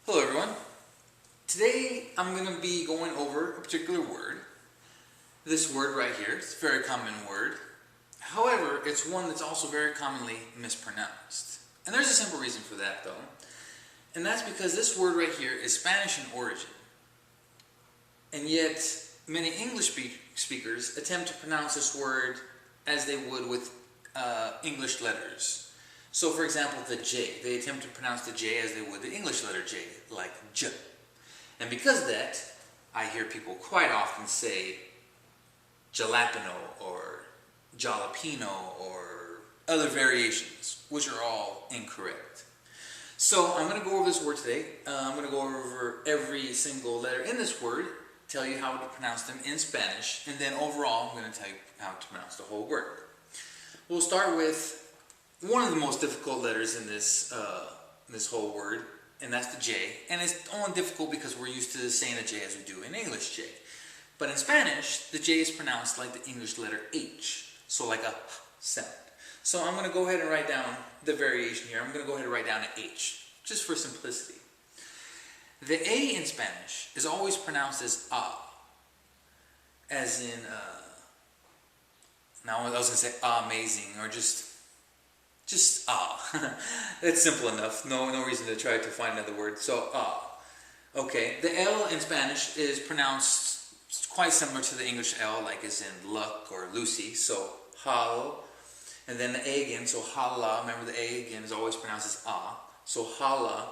Hello everyone. Today I'm going to be going over a particular word. This word right here, it's a very common word. However, it's one that's also very commonly mispronounced. And there's a simple reason for that though. And that's because this word right here is Spanish in origin. And yet, many English speakers attempt to pronounce this word as they would with English letters. So for example, the J, they attempt to pronounce the J as they would the English letter J, like J. And because of that, I hear people quite often say Jalapeno or Jalapeno or other variations, which are all incorrect. So I'm going to go over this word today. I'm going to go over every single letter in this word, tell you how to pronounce them in Spanish, and then overall I'm going to tell you how to pronounce the whole word. We'll start with one of the most difficult letters in this whole word, and that's the J. And it's only difficult because we're used to saying the J as we do in English J. But in Spanish, the J is pronounced like the English letter H, so like a H sound. So I'm going to go ahead and write down the variation here. I'm going to go ahead and write down an H, just for simplicity. The A in Spanish is always pronounced as A, as in, now I was going to say amazing, or just It's simple enough. No reason to try to find another word. So okay. The L in Spanish is pronounced quite similar to the English L, like as in luck or Lucy. So hal, and then the A again. So hala. Remember the A again is always pronounced as a. So hala,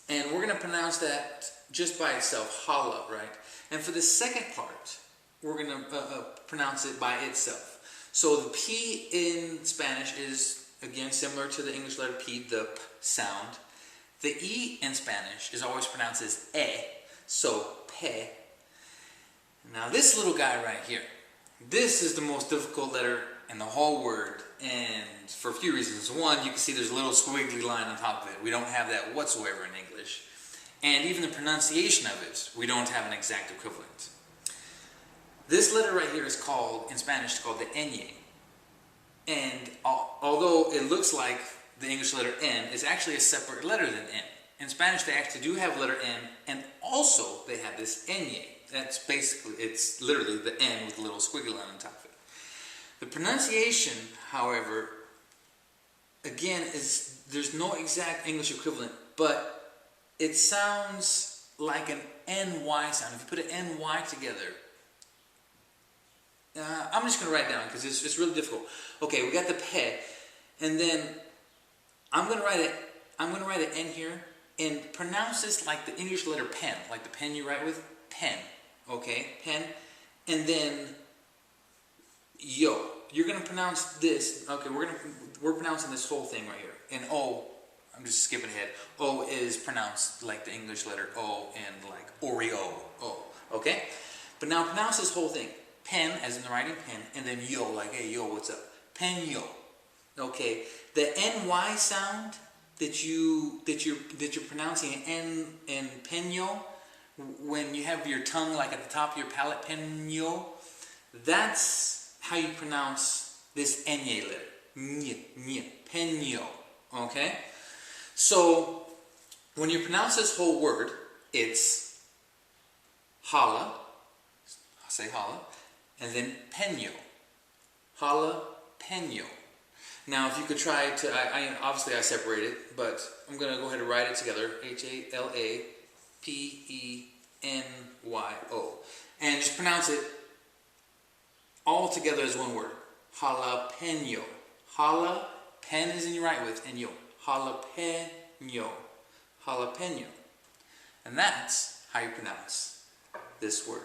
and we're going to pronounce that just by itself, hala, right? And for the second part, we're going to pronounce it by itself. So the P in Spanish is, again, similar to the English letter P, the P sound. The E in Spanish is always pronounced as E, so pe. Now this little guy right here, this is the most difficult letter in the whole word, and for a few reasons. One, you can see there's a little squiggly line on top of it. We don't have that whatsoever in English. And even the pronunciation of it, we don't have an exact equivalent. This letter right here is called, in Spanish, it's called the ñ. And although it looks like the English letter N, it's actually a separate letter than N. In Spanish, they actually do have letter N, and also they have this ñ. That's basically, it's literally the N with a little squiggly line on top of it. The pronunciation, however, again, is there's no exact English equivalent, but it sounds like an NY sound. If you put an NY together, I'm just going to write it down because it's really difficult. Okay, we got the pe, and then I'm going to write an N here and pronounce this like the English letter pen, like the pen you write with, pen. Okay, pen, and then yo. You're going to pronounce this. Okay, we're pronouncing this whole thing right here. And O, I'm just skipping ahead. O is pronounced like the English letter O and like Oreo. O. Okay, but now pronounce this whole thing. Pen, as in the writing pen, and then yo, like, hey, yo, what's up? Peño. Okay, the NY sound that you're pronouncing N in peño, when you have your tongue like at the top of your palate, peño, that's how you pronounce this ñ letter. Ñ, peño. Okay? So, when you pronounce this whole word, it's hala, say hala, and then peño. Jalapeno. Now, if you could try to, obviously I separated, but I'm going to go ahead and write it together. Jalapeno. And just pronounce it all together as one word. Jalapeno. Jala, pen is in you write with, and yo. Jalapeno. Jalapeno. And that's how you pronounce this word.